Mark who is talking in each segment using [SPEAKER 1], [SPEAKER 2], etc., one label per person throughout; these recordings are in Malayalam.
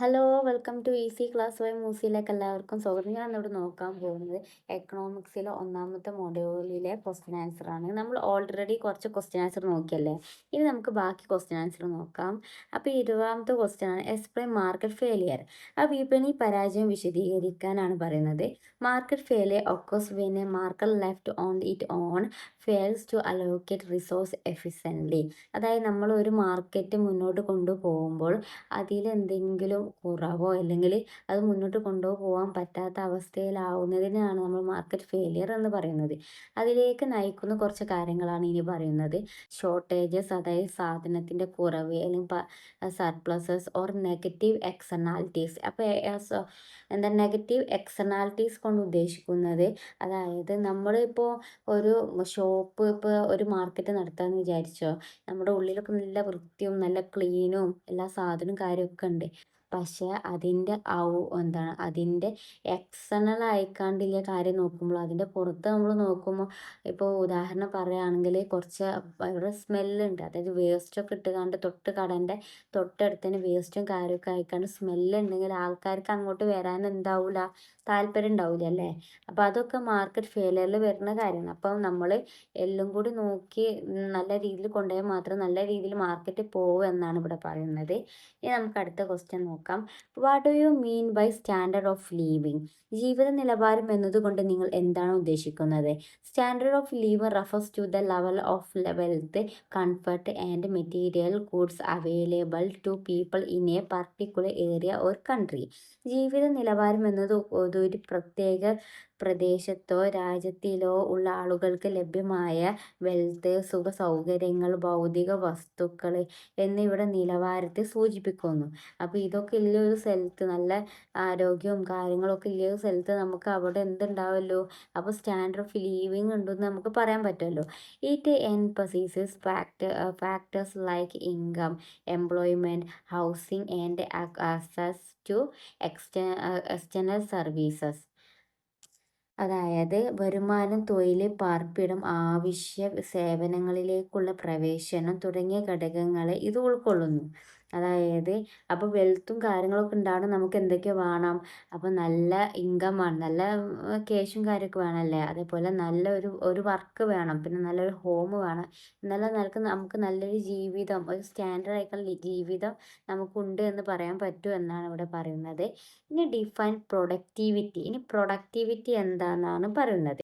[SPEAKER 1] Hello, welcome to easy class വൈ മൂസിയിലേക്ക് എല്ലാവർക്കും സ്വാഗതം. ഞാൻ ഇന്നിവിടെ നോക്കാൻ പോകുന്നത് എക്കണോമിക്സിലെ ഒന്നാമത്തെ മൊഡ്യൂളിലെ ക്വസ്റ്റ്യൻ ആൻസർ ആണ്. നമ്മൾ ഓൾറെഡി കുറച്ച് ക്വസ്റ്റ്യൻ ആൻസർ നോക്കിയല്ലേ. ഇനി നമുക്ക് ബാക്കി ക്വസ്റ്റ്യൻ ആൻസർ നോക്കാം. അപ്പോൾ 20ാമത്തെ ക്വസ്റ്റ്യൻ ആണ് എക്സ്പ്ലെയിൻ മാർക്കറ്റ് ഫെയിലിയർ. ആ വിപണി പരാജയം വിശദീകരിക്കാനാണ് പറയുന്നത്. Market failure occurs when a market left on it own fails to allocate resource efficiently. അതായത് നമ്മൾ ഒരു മാർക്കറ്റ് മുന്നോട്ട് കൊണ്ടുപോകുമ്പോൾ അതിലെന്തെങ്കിലും കുറവോ അല്ലെങ്കിൽ അത് മുന്നോട്ട് കൊണ്ടുപോകാൻ പറ്റാത്ത അവസ്ഥയിലാവുന്നതിനാണ് നമ്മൾ മാർക്കറ്റ് ഫെയിലിയർ എന്ന് പറയുന്നത്. അതിലേക്ക് നയിക്കുന്ന കുറച്ച് കാര്യങ്ങളാണ് ഇനി പറയുന്നത്. ഷോർട്ടേജസ്, അതായത് സാധനത്തിൻ്റെ കുറവ്, അല്ലെങ്കിൽ സർപ്ലസസ് ഓർ നെഗറ്റീവ് എക്സ്റ്റർണാലിറ്റീസ്. അപ്പോൾ എന്താ നെഗറ്റീവ് എക്സ്റ്റർണാലിറ്റീസ് കൊണ്ട് ഉദ്ദേശിക്കുന്നത്, അതായത് നമ്മളിപ്പോൾ ഒരു ഷോപ്പ്, ഇപ്പോൾ ഒരു മാർക്കറ്റ് നടത്താമെന്ന് വിചാരിച്ചോ. നമ്മുടെ ഉള്ളിലൊക്കെ നല്ല വൃത്തിയും നല്ല ക്ലീനും എല്ലാ സാധനവും കാര്യമൊക്കെ ഉണ്ട്. പക്ഷേ അതിൻ്റെ എക്സ്റ്റേണൽ ആയിക്കാണ്ടില്ല കാര്യം നോക്കുമ്പോൾ, അതിൻ്റെ പുറത്ത് നമ്മൾ നോക്കുമ്പോൾ, ഇപ്പോൾ ഉദാഹരണം പറയുകയാണെങ്കിൽ കുറച്ച് ഇവിടെ സ്മെല്ലുണ്ട്. അതായത് വേസ്റ്റൊക്കെ ഇട്ടുകൊണ്ട് കടൻ്റെ തൊട്ടടുത്ത് തന്നെ വേസ്റ്റും കാര്യമൊക്കെ ആയിക്കാണ്ട് സ്മെല്ലുണ്ടെങ്കിൽ ആൾക്കാർക്ക് അങ്ങോട്ട് വരാൻ എന്താവില്ല, താല്പര്യം ഉണ്ടാവില്ല അല്ലേ. അപ്പോൾ അതൊക്കെ മാർക്കറ്റ് ഫെയിലിയറിൽ വരുന്ന കാര്യമാണ്. അപ്പം നമ്മൾ എല്ലാം കൂടി നോക്കി നല്ല രീതിയിൽ കൊണ്ടുപോയാൽ മാത്രം നല്ല രീതിയിൽ മാർക്കറ്റ് പോകും എന്നാണ് ഇവിടെ പറയുന്നത്. ഇനി നമുക്ക് അടുത്ത ക്വസ്റ്റ്യൻ നോക്കാം. What do you mean by standard of living? ജീവിത നിലവാരം എന്നതുകൊണ്ട് നിങ്ങൾ എന്താണ് ഉദ്ദേശിക്കുന്നത്? Standard of living refers to the level of wealth, comfort and material goods available to people in a particular area or country. ജീവിത നിലവാരം എന്നത് ഒരു പ്രത്യേക പ്രദേശത്തോ രാജ്യത്തിലോ ഉള്ള ആളുകൾക്ക് ലഭ്യമായ വെൽത്ത്, സുഖ സൗകര്യങ്ങൾ, ഭൗതിക വസ്തുക്കൾ എന്നിവയുടെ നിലവാരത്തെ സൂചിപ്പിക്കുന്നു. അപ്പോൾ ഇതൊക്കെ ഉള്ള ഒരു സ്ഥലത്ത്, നല്ല ആരോഗ്യവും കാര്യങ്ങളൊക്കെ ഉള്ള ഒരു സ്ഥലത്ത് നമുക്ക് അവിടെ എന്തുണ്ടാവുമല്ലോ, അപ്പോൾ സ്റ്റാൻഡേർഡ് ഓഫ് ലിവിങ് ഉണ്ടെന്ന് നമുക്ക് പറയാൻ പറ്റുമല്ലോ. It emphasises factors like income, employment, housing and access to external services. അതായത് വരുമാനം, തൊഴിൽ, പാർപ്പിടം, ആവശ്യ സേവനങ്ങളിലേക്കുള്ള പ്രവേശനം തുടങ്ങിയ ഘടകങ്ങളെ ഇത് ഉൾക്കൊള്ളുന്നു. അതായത് അപ്പോൾ വെൽത്തും കാര്യങ്ങളൊക്കെ ഉണ്ടാവണം, നമുക്ക് എന്തൊക്കെ വേണം? അപ്പോൾ നല്ല ഇൻകം വേണം, നല്ല ക്യാഷും കാര്യമൊക്കെ വേണമല്ലേ. അതേപോലെ നല്ല ഒരു വർക്ക് വേണം, പിന്നെ നല്ലൊരു ഹോം വേണം. നല്ല നിലക്ക് നമുക്ക് നല്ലൊരു ജീവിതം, ഒരു സ്റ്റാൻഡേർഡ് ആയിട്ടുള്ള ജീവിതം നമുക്കുണ്ട് എന്ന് പറയാൻ പറ്റും എന്നാണ് ഇവിടെ പറയുന്നത്. ഇനി ഡിഫൈൻ പ്രൊഡക്ടിവിറ്റി. ഇനി പ്രൊഡക്ടിവിറ്റി എന്താണെന്നാണ് പറയുന്നത്.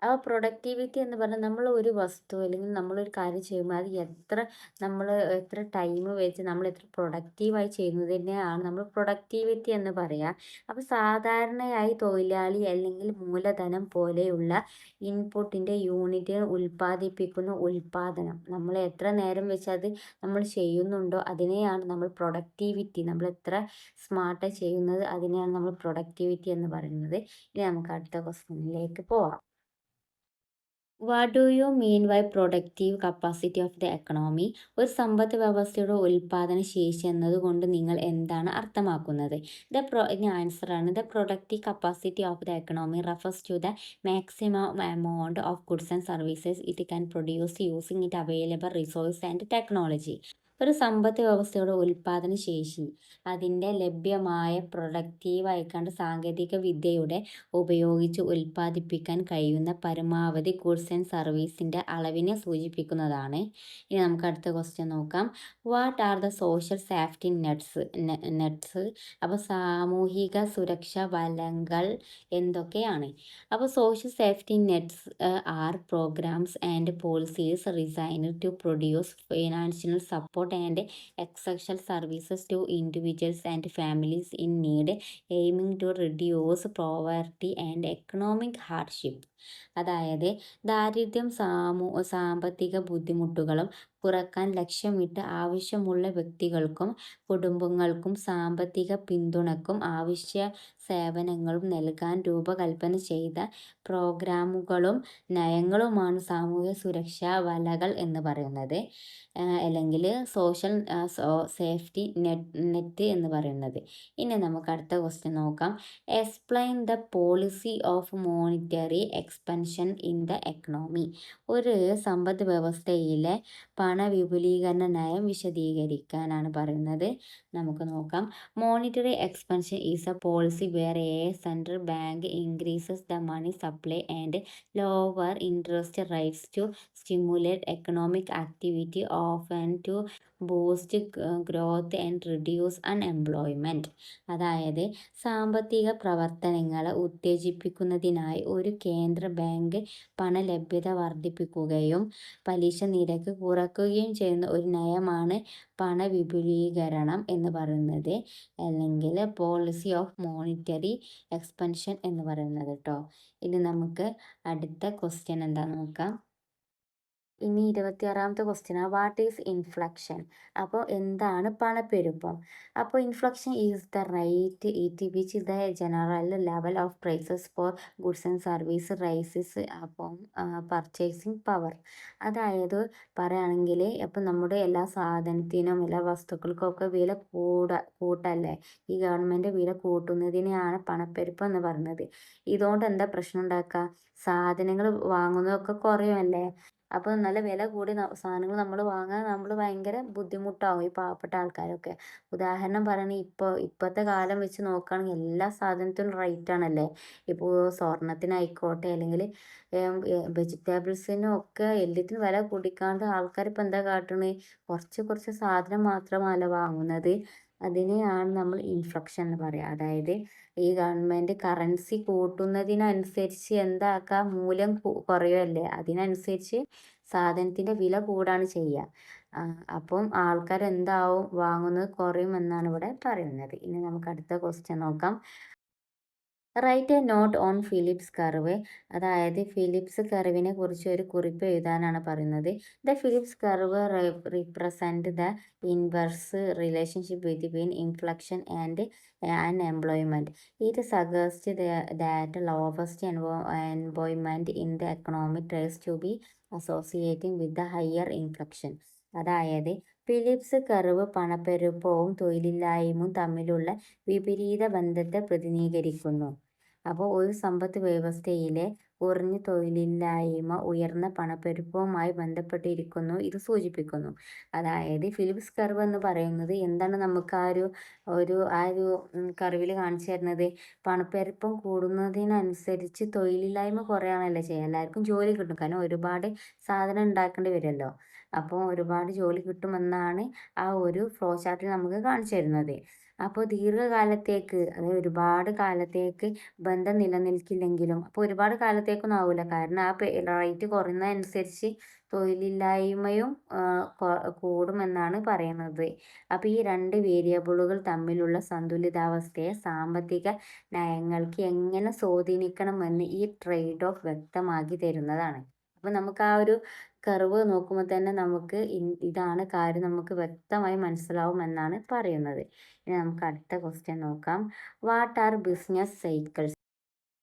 [SPEAKER 1] അപ്പോൾ പ്രൊഡക്ടിവിറ്റി എന്ന് പറഞ്ഞാൽ നമ്മൾ ഒരു വസ്തു അല്ലെങ്കിൽ നമ്മളൊരു കാര്യം ചെയ്യുമ്പോൾ അത് നമ്മൾ എത്ര ടൈം വെച്ച് നമ്മൾ എത്ര പ്രൊഡക്റ്റീവായി ചെയ്യുന്നതിനെയാണ് നമ്മൾ പ്രൊഡക്ടിവിറ്റി എന്ന് പറയുക. അപ്പോൾ സാധാരണയായി തൊഴിലാളി അല്ലെങ്കിൽ മൂലധനം പോലെയുള്ള ഇൻപുട്ടിൻ്റെ യൂണിറ്റിന് ഉൽപ്പാദിപ്പിക്കുന്ന ഉൽപ്പാദനം, നമ്മൾ എത്ര നേരം വെച്ച് അത് നമ്മൾ ചെയ്യുന്നുണ്ടോ അതിനെയാണ് നമ്മൾ പ്രൊഡക്ടിവിറ്റി, നമ്മൾ എത്ര സ്മാർട്ടായി ചെയ്യുന്നത് അതിനെയാണ് നമ്മൾ പ്രൊഡക്ടിവിറ്റി എന്ന് പറയുന്നത്. ഇനി നമുക്ക് അടുത്ത ക്വസ്റ്റ്യനിലേക്ക് പോവാം. What do you mean by productive capacity of the economy? ഒരു സമ്പദ് വ്യവസ്ഥയുടെ ഉൽപ്പാദന ശേഷി എന്നതുകൊണ്ട് നിങ്ങൾ എന്താണ് അർത്ഥമാക്കുന്നത്? ഇനി ആൻസറാണ്. The productive capacity of the economy refers to the maximum amount of goods and services it can produce using it available resource and technology. ഒരു സമ്പദ് വ്യവസ്ഥയുടെ ഉൽപ്പാദന ശേഷി അതിൻ്റെ ലഭ്യമായ പ്രൊഡക്റ്റീവായിക്കാണ്ട് സാങ്കേതിക വിദ്യയുടെ ഉപയോഗിച്ച് ഉൽപ്പാദിപ്പിക്കാൻ കഴിയുന്ന പരമാവധി ഗുഡ്സ് ആൻഡ് സർവീസിൻ്റെ അളവിനെ സൂചിപ്പിക്കുന്നതാണ്. ഇനി നമുക്ക് അടുത്ത ക്വസ്റ്റ്യൻ നോക്കാം. What are the social safety nets? അപ്പോൾ സാമൂഹിക സുരക്ഷാ വലങ്ങൾ എന്തൊക്കെയാണ്? അപ്പോൾ social safety nets are programs and policies designed to produce financial support and essential services to individuals and families in need, aiming to reduce poverty and economic hardship. അതായത് ദാരിദ്ര്യം, സാമ്പത്തിക ബുദ്ധിമുട്ടുകളും കുറക്കാൻ ലക്ഷ്യമിട്ട് ആവശ്യമുള്ള വ്യക്തികൾക്കും കുടുംബങ്ങൾക്കും സാമ്പത്തിക പിന്തുണക്കും ആവശ്യ സേവനങ്ങളും നൽകാൻ രൂപകൽപ്പന ചെയ്ത പ്രോഗ്രാമുകളും നയങ്ങളുമാണ് സാമൂഹ്യ സുരക്ഷാ വലകൾ എന്ന് പറയുന്നത്, അല്ലെങ്കിൽ സോഷ്യൽ സേഫ്റ്റി നെറ്റ് എന്ന് പറയുന്നത്. ഇനി നമുക്ക് അടുത്ത ക്വസ്റ്റ്യൻ നോക്കാം. Explain the policy of monetary expansion in the economy. ഒരു സമ്പദ് വ്യവസ്ഥയിലെ പണവിപുലീകരണ നയം വിശദീകരിക്കാനാണ് പറയുന്നത്. നമുക്ക് നോക്കാം. Monetary expansion is a policy where a central bank increases the money supply and lower interest rates to stimulate economic activity often to boost growth and reduce unemployment. അതായത് സാമ്പത്തിക പ്രവർത്തനങ്ങളെ ഉത്തേജിപ്പിക്കുന്നതിനായി ഒരു കേന്ദ്ര ബാങ്ക് പണലഭ്യത വർദ്ധിപ്പിക്കുകയും പലിശ നിരക്ക് കുറയ്ക്കുകയും ചെയ്യുന്ന ഒരു നയമാണ് പണവിപുലീകരണം എന്ന് പറയുന്നത്, അല്ലെങ്കിൽ പോളിസി ഓഫ് മോണിറ്ററി എക്സ്പെൻഷൻ എന്ന് പറയുന്നത് കേട്ടോ. ഇനി നമുക്ക് അടുത്ത ക്വസ്റ്റ്യൻ എന്താണെന്ന് നോക്കാം. ഇനി 26ാമത്തെ ക്വസ്റ്റ്യനാണ് വാട്ട് ഈസ് ഇൻഫ്ലക്ഷൻ. അപ്പോൾ എന്താണ് പണപ്പെരുപ്പം? അപ്പോൾ inflation is the rate it which the general level of prices for goods and service rises upon purchasing power. അതായത് പറയുകയാണെങ്കിൽ ഇപ്പം നമ്മുടെ എല്ലാ സാധനത്തിനും എല്ലാ വസ്തുക്കൾക്കും ഒക്കെ വില കൂട്ടല്ലേ, ഈ ഗവൺമെൻറ് വില കൂട്ടുന്നതിനെയാണ് പണപ്പെരുപ്പം എന്ന് പറയുന്നത്. ഇതുകൊണ്ട് എന്താ പ്രശ്നം ഉണ്ടാക്കുക? സാധനങ്ങൾ വാങ്ങുന്നതൊക്കെ കുറയുമല്ലേ. അപ്പോൾ നല്ല വില കൂടി സാധനങ്ങൾ നമ്മൾ വാങ്ങാൻ നമ്മൾ ഭയങ്കര ബുദ്ധിമുട്ടാവും ഈ പാവപ്പെട്ട ആൾക്കാരൊക്കെ. ഉദാഹരണം പറയുകയാണെങ്കിൽ ഇപ്പോഴത്തെ കാലം വെച്ച് നോക്കുകയാണെങ്കിൽ എല്ലാ സാധനത്തിനും റേറ്റ് ആണല്ലേ. ഇപ്പോൾ സ്വർണത്തിനായിക്കോട്ടെ അല്ലെങ്കിൽ വെജിറ്റബിൾസിനും ഒക്കെ എല്ലാത്തിനും വില കൂടിക്കാണ്ട് ആൾക്കാർ ഇപ്പോൾ എന്താ കാട്ടുന്നത്? കുറച്ച് സാധനം മാത്രമല്ല വാങ്ങുന്നത്. അതിനെയാണ് നമ്മൾ ഇൻഫ്ലക്ഷൻ എന്ന് പറയുക. അതായത് ഈ ഗവൺമെൻറ് കറൻസി കൂട്ടുന്നതിനനുസരിച്ച് എന്താക്കുക, മൂല്യം കുറയുമല്ലേ, അതിനനുസരിച്ച് സാധനത്തിൻ്റെ വില കൂടാണ് ചെയ്യുക. അപ്പം ആൾക്കാർ എന്താവും, വാങ്ങുന്നത് കുറയുമെന്നാണ് ഇവിടെ പറയുന്നത്. ഇനി നമുക്ക് അടുത്ത ക്വസ്റ്റ്യൻ നോക്കാം. Write a note on Phillips curve. അതായത് ഫിലിപ്സ് കർവിനെ കുറിച്ച് ഒരു കുറിപ്പ് എഴുതാനാണ് പറയുന്നത്. The Phillips curve represent the inverse relationship between inflation and unemployment. It suggest that lowest employment in the economic trace to be associating with the higher inflation. അതായത് ഫിലിപ്സ് കർവ് പണപ്പെരുപ്പവും തൊഴിലില്ലായ്മയും തമ്മിലുള്ള വിപരീത ബന്ധത്തെ പ്രതിനിധീകരിക്കുന്നു. അപ്പോൾ ഒരു സമ്പദ് വ്യവസ്ഥയിലെ കുറഞ്ഞ തൊഴിലില്ലായ്മ ഉയർന്ന പണപ്പെരുപ്പവുമായി ബന്ധപ്പെട്ടിരിക്കുന്നു ഇത് സൂചിപ്പിക്കുന്നു. അതായത് ഫിലിപ്സ് കർവ് എന്ന് പറയുന്നത് എന്താണ് നമുക്ക് ആ ഒരു കർവിൽ കാണിച്ചു തരുന്നത്? പണപ്പെരുപ്പം കൂടുന്നതിനനുസരിച്ച് തൊഴിലില്ലായ്മ കുറയാണല്ലോ ചെയ്യുക. എല്ലാവർക്കും ജോലി കിട്ടും, കാരണം ഒരുപാട് സാധനം ഉണ്ടാക്കേണ്ടി വരുമല്ലോ. അപ്പോൾ ഒരുപാട് ജോലി കിട്ടുമെന്നാണ് ആ ഒരു ഫ്ലോ ചാർട്ടിൽ നമുക്ക് കാണിച്ചു തരുന്നത്. അപ്പോൾ ദീർഘകാലത്തേക്ക്, അതായത് ഒരുപാട് കാലത്തേക്ക് ബന്ധം നിലനിൽക്കില്ലെങ്കിലും, അപ്പോൾ ഒരുപാട് കാലത്തേക്കൊന്നും ആവില്ല, കാരണം ആ റേറ്റ് കുറയുന്നതനുസരിച്ച് തൊഴിലില്ലായ്മയും കൂടുമെന്നാണ് പറയുന്നത്. അപ്പോൾ ഈ രണ്ട് വേരിയബിളുകൾ തമ്മിലുള്ള സന്തുലിതാവസ്ഥയെ സാമ്പത്തിക നയങ്ങൾക്ക് എങ്ങനെ സ്വാധീനിക്കണമെന്ന് ഈ ട്രേഡ് ഓഫ് വ്യക്തമാക്കി തരുന്നതാണ്. അപ്പോൾ നമുക്ക് ആ ഒരു കർവ് നോക്കുമ്പോൾ തന്നെ നമുക്ക് ഇതാണ് കാര്യം നമുക്ക് വ്യക്തമായി മനസ്സിലാവും എന്നാണ് പറയുന്നത്. ഇനി നമുക്ക് അടുത്ത ക്വസ്റ്റ്യൻ നോക്കാം. What are business cycles?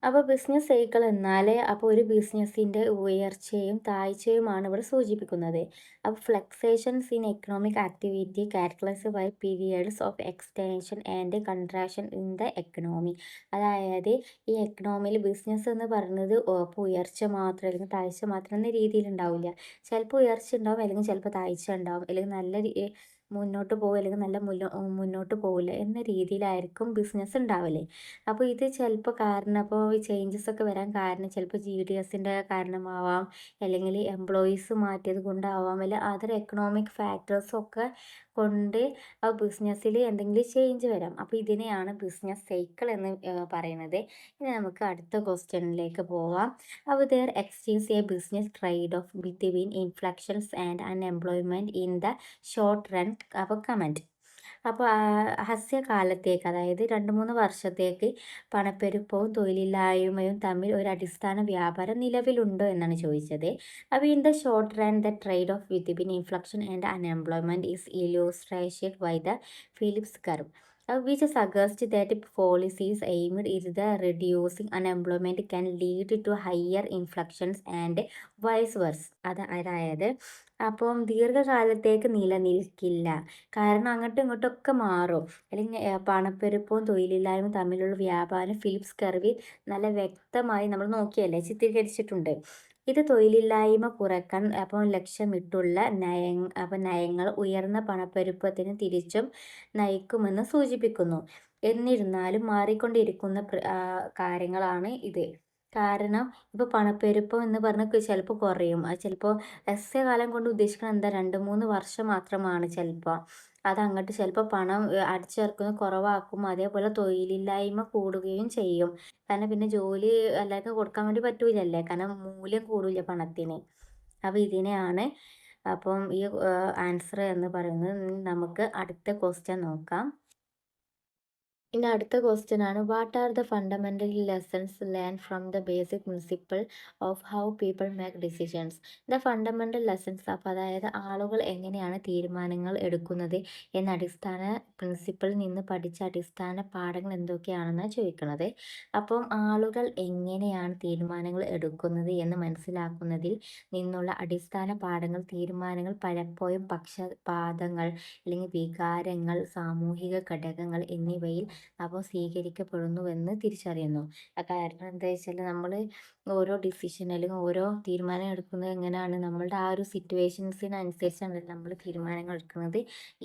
[SPEAKER 1] അപ്പോൾ ബിസിനസ് സൈക്കിൾ എന്നാൽ അപ്പോൾ ഒരു ബിസിനസ്സിൻ്റെ ഉയർച്ചയും താഴ്ചയുമാണ് ഇവിടെ സൂചിപ്പിക്കുന്നത്. അപ്പോൾ fluctuations in economic activity characterised by periods of extension and contraction in the economy. അതായത് ഈ എക്കണോമിയിൽ ബിസിനസ് എന്ന് പറയുന്നത് ഇപ്പോൾ ഉയർച്ച മാത്രം അല്ലെങ്കിൽ താഴ്ച മാത്രം എന്ന രീതിയിൽ ഉണ്ടാവില്ല. ചിലപ്പോൾ ഉയർച്ച ഉണ്ടാവും, അല്ലെങ്കിൽ ചിലപ്പോൾ താഴ്ച ഉണ്ടാവും, അല്ലെങ്കിൽ നല്ല മുന്നോട്ട് പോകും, അല്ലെങ്കിൽ നല്ല മുന്നോട്ട് പോകില്ല എന്ന രീതിയിലായിരിക്കും ബിസിനസ് ഉണ്ടാവല്. അപ്പോൾ ഇത് ചിലപ്പോൾ കാരണം, അപ്പോൾ ഈ ചേഞ്ചസ് ഒക്കെ വരാൻ കാരണം ചിലപ്പോൾ GDSൻ്റെ കാരണമാവാം, അല്ലെങ്കിൽ എംപ്ലോയീസ് മാറ്റിയത് കൊണ്ടാവാം, അല്ലെങ്കിൽ അതർ എക്കണോമിക് ഫാക്ടേഴ്സൊക്കെ കൊണ്ട് ആ ബിസിനസ്സിൽ എന്തെങ്കിലും ചേഞ്ച് വരാം. അപ്പോൾ ഇതിനെയാണ് ബിസിനസ് സൈക്കിൾ എന്ന് പറയുന്നത്. ഇനി നമുക്ക് അടുത്ത ക്വസ്റ്റ്യനിലേക്ക് പോവാം. അപ്പോൾ there exist A business trade off between inflections and unemployment in the short run. അപ്പോൾ കമൻറ്റ്. അപ്പോൾ ഹ്രസ്വകാലത്തേക്ക്, അതായത് 2-3 വർഷത്തേക്ക് പണപ്പെരുപ്പവും തൊഴിലില്ലായ്മയും തമ്മിൽ ഒരു അടിസ്ഥാന വ്യാപാരം നിലവിലുണ്ടോ എന്നാണ് ചോദിച്ചത്. അപ്പോൾ in the short run the trade off between inflation and unemployment is illustrated by the Phillips curve, which suggests that policies aimed at the reducing unemployment can lead to higher inflations and vice versa. അതായത് അപ്പം ദീർഘകാലത്തേക്ക് നിലനിൽക്കില്ല, കാരണം അങ്ങോട്ടും ഇങ്ങോട്ടൊക്കെ മാറും. അല്ലെങ്കിൽ പണപ്പെരുപ്പവും തൊഴിലില്ലായ്മയും തമ്മിലുള്ള വ്യാപാരം ഫിലിപ്സ് കർവിൽ നല്ല വ്യക്തമായി നമ്മൾ നോക്കിയല്ലേ ചിത്രീകരിച്ചിട്ടുണ്ട്. ഇത് തൊഴിലില്ലായ്മ കുറയ്ക്കാൻ ലക്ഷ്യമിട്ടുള്ള നയങ്ങൾ ഉയർന്ന പണപ്പെരുപ്പത്തിന് തിരിച്ചും നയിക്കുമെന്ന് സൂചിപ്പിക്കുന്നു. എന്നിരുന്നാലും മാറിക്കൊണ്ടിരിക്കുന്ന കാര്യങ്ങളാണ് ഇത്. കാരണം ഇപ്പോൾ പണപ്പെരുപ്പം എന്ന് പറഞ്ഞാൽ ചിലപ്പോൾ കുറയും. അത് ചിലപ്പോൾ കാലം കൊണ്ട് ഉദ്ദേശിക്കുന്നത് എന്താ 2-3 വർഷം മാത്രമാണ് ചിലപ്പോൾ. അതങ്ങോട്ട് ചിലപ്പോൾ പണം അടിച്ചിറക്കുന്നത് കുറവാക്കും. അതേപോലെ തൊഴിലില്ലായ്മ കൂടുകയും ചെയ്യും. കാരണം പിന്നെ ജോലി എല്ലാവർക്കും കൊടുക്കാൻ വേണ്ടി പറ്റൂലല്ലേ. കാരണം മൂല്യം കൂടില്ല പണത്തിന്. അപ്പോൾ ഇതിനെയാണ് അപ്പം ഈ ആൻസർ എന്ന് പറയുന്നത്. നമുക്ക് അടുത്ത ക്വസ്റ്റ്യൻ നോക്കാം. ഇനി അടുത്ത ക്വസ്റ്റ്യൻ ആണ്, what are the fundamental lessons learn from the basic principle of how people make decisions. The fundamental lessons അപ്പോൾ അതായത് ആളുകൾ എങ്ങനെയാണ് തീരുമാനങ്ങൾ എടുക്കുന്നത് എന്ന അടിസ്ഥാന പ്രിൻസിപ്പിളിൽ നിന്ന് പഠിച്ച അടിസ്ഥാന പാഠങ്ങൾ എന്തൊക്കെയാണെന്നാണ് ചോദിക്കുന്നത്. അപ്പം ആളുകൾ എങ്ങനെയാണ് തീരുമാനങ്ങൾ എടുക്കുന്നത് എന്ന് മനസ്സിലാക്കുന്നതിൽ നിന്നുള്ള അടിസ്ഥാന പാഠങ്ങൾ തീരുമാനങ്ങൾ പലപ്പോഴും പക്ഷപാതങ്ങൾ അല്ലെങ്കിൽ വികാരങ്ങൾ, സാമൂഹിക ഘടകങ്ങൾ എന്നിവയിൽ അപ്പോൾ സ്വീകരിക്കപ്പെടുന്നുവെന്ന് തിരിച്ചറിയുന്നു. കാരണം എന്താ വെച്ചാൽ നമ്മൾ ഓരോ ഡിസിഷൻ അല്ലെങ്കിൽ ഓരോ തീരുമാനം എടുക്കുന്നത് എങ്ങനെയാണ് നമ്മളുടെ ആ ഒരു സിറ്റുവേഷൻസിനനുസരിച്ചാണ് നമ്മൾ തീരുമാനങ്ങൾ എടുക്കുന്നത്.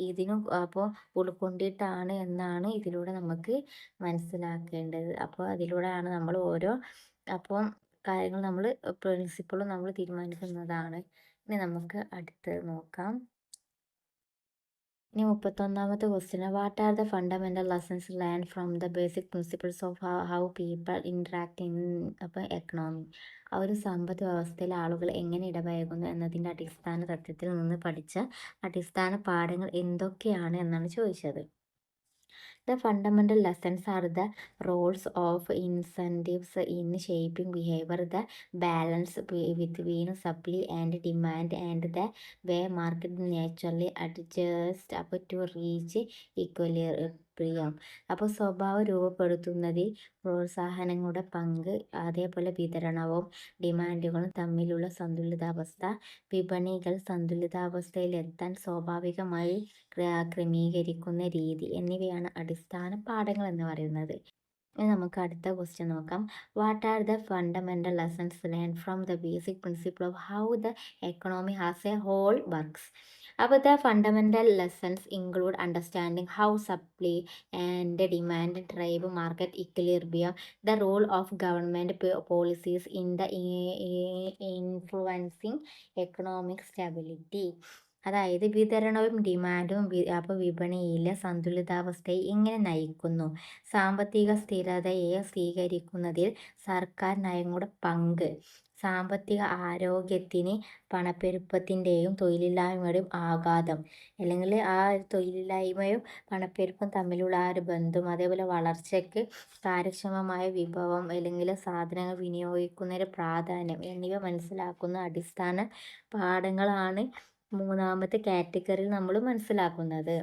[SPEAKER 1] ഇതിനും അപ്പോൾ ഉൾക്കൊണ്ടിട്ടാണ് എന്നാണ് ഇതിലൂടെ നമുക്ക് മനസ്സിലാക്കേണ്ടത്. അപ്പോൾ അതിലൂടെയാണ് നമ്മൾ ഓരോ അപ്പോൾ കാര്യങ്ങൾ നമ്മൾ പ്രിൻസിപ്പിളും നമ്മൾ തീരുമാനിക്കുന്നതാണ്. ഇനി നമുക്ക് അടുത്തത് നോക്കാം. ഇനി 31ാമത്തെ question, what are the fundamental lessons learn from the basic principles of how people interact in economy. ആ ഒരു സമ്പദ് വ്യവസ്ഥയിൽ ആളുകൾ എങ്ങനെ ഇടപഴകുന്നു എന്നതിൻ്റെ അടിസ്ഥാന തത്വത്തിൽ നിന്ന് പഠിച്ച അടിസ്ഥാന പാഠങ്ങൾ എന്തൊക്കെയാണ് എന്നാണ് ചോദിച്ചത്. The fundamental lessons are the roles of incentives in shaping behavior, the balance between supply and demand, and the way market naturally adjusts up to reach equilibrium. അപ്പോൾ സ്വഭാവം രൂപപ്പെടുത്തുന്നതിൽ പ്രോത്സാഹനങ്ങളുടെ പങ്ക്, അതേപോലെ വിതരണവും ഡിമാൻഡുകളും തമ്മിലുള്ള സന്തുലിതാവസ്ഥ, വിപണികൾ സന്തുലിതാവസ്ഥയിലെത്താൻ സ്വാഭാവികമായി ക്രമീകരിക്കുന്ന രീതി എന്നിവയാണ് അടിസ്ഥാന പാഠങ്ങൾ എന്ന് പറയുന്നത്. ഇനി നമുക്ക് അടുത്ത ക്വസ്റ്റ്യൻ നോക്കാം. What are the fundamental lessons learn from the basic principle of how the economy has a whole works. അപ്പോൾ the fundamental lessons include understanding how supply and demand drive market equilibrium, the role of government policies in the influencing economic stability. അതായത് വിതരണവും ഡിമാൻഡും അപ്പോൾ വിപണിയിലെ സന്തുലിതാവസ്ഥയെ എങ്ങനെ നയിക്കുന്നു, സാമ്പത്തിക സ്ഥിരതയെ സ്വീകരിക്കുന്നതിൽ സർക്കാർ നയങ്ങളുടെ പങ്ക്, സാമ്പത്തിക ആരോഗ്യത്തിന് പണപ്പെരുപ്പത്തിൻ്റെയും തൊഴിലില്ലായ്മയുടെയും ആഘാതം, അല്ലെങ്കിൽ ആ തൊഴിലില്ലായ്മയും പണപ്പെരുപ്പം തമ്മിലുള്ള ആ ഒരു ബന്ധം, അതേപോലെ വളർച്ചയ്ക്ക് കാര്യക്ഷമമായ വിഭവം അല്ലെങ്കിൽ സാധനങ്ങൾ വിനിയോഗിക്കുന്നതിൻ്റെ പ്രാധാന്യം എന്നിവ മനസ്സിലാക്കുന്ന അടിസ്ഥാന പാഠങ്ങളാണ് 3ാമത്തെ കാറ്റഗറിയിൽ നമ്മൾ മനസ്സിലാക്കുന്നത്.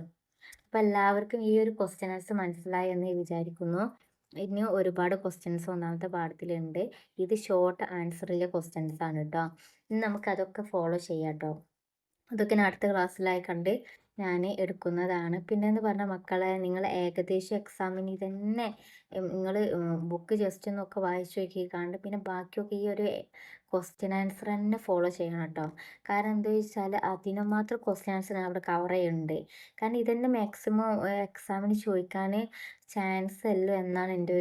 [SPEAKER 1] അപ്പോൾ എല്ലാവർക്കും ഈ ഒരു ക്വസ്റ്റ്യൻസ് മനസ്സിലായി എന്ന് വിചാരിക്കുന്നു. ഇനി ഒരുപാട് ക്വസ്റ്റ്യൻസ് 1ാമത്തെ പാഠത്തിലുണ്ട്. ഇത് ഷോർട്ട് ആൻസറിലെ ക്വസ്റ്റ്യൻസ് ആണ് കേട്ടോ. ഇനി നമുക്കതൊക്കെ ഫോളോ ചെയ്യാം കേട്ടോ. അതൊക്കെ ഞാൻ അടുത്ത ക്ലാസ്സിലായി കണ്ട് ഞാൻ എടുക്കുന്നതാണ്. പിന്നെയെന്ന് പറഞ്ഞാൽ മക്കളെ, നിങ്ങൾ ഏകദേശം എക്സാമിന് തന്നെ നിങ്ങൾ ബുക്ക് ജസ്റ്റ് ഒന്നൊക്കെ വായിച്ചു നോക്കിക്കാണ്ട് പിന്നെ ബാക്കിയൊക്കെ ഈ ഒരു ക്വസ്റ്റ്യൻ ആൻസർ തന്നെ ഫോളോ ചെയ്യണം കേട്ടോ. കാരണം എന്താ വെച്ചാൽ അതിന് മാത്രം ക്വസ്റ്റ്യൻ ആൻസർ അവിടെ കവർ ചെയ്യുന്നുണ്ട്. കാരണം ഇതന്നെ മാക്സിമം എക്സാമിന് ചോദിക്കാൻ ചാൻസ് അല്ലോ എന്നാണ് എൻ്റെ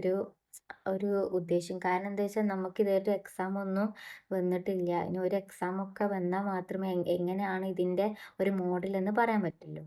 [SPEAKER 1] ഒരു ഉദ്ദേശം. കാരണം എന്താ വെച്ചാൽ നമുക്ക് ഇതായിട്ട് എക്സാം ഒന്നും വന്നിട്ടില്ല. ഇനി ഒരു എക്സാമൊക്കെ വന്നാൽ മാത്രമേ എങ്ങനെയാണ് ഇതിൻ്റെ ഒരു മോഡൽ എന്ന് പറയാൻ പറ്റുള്ളൂ.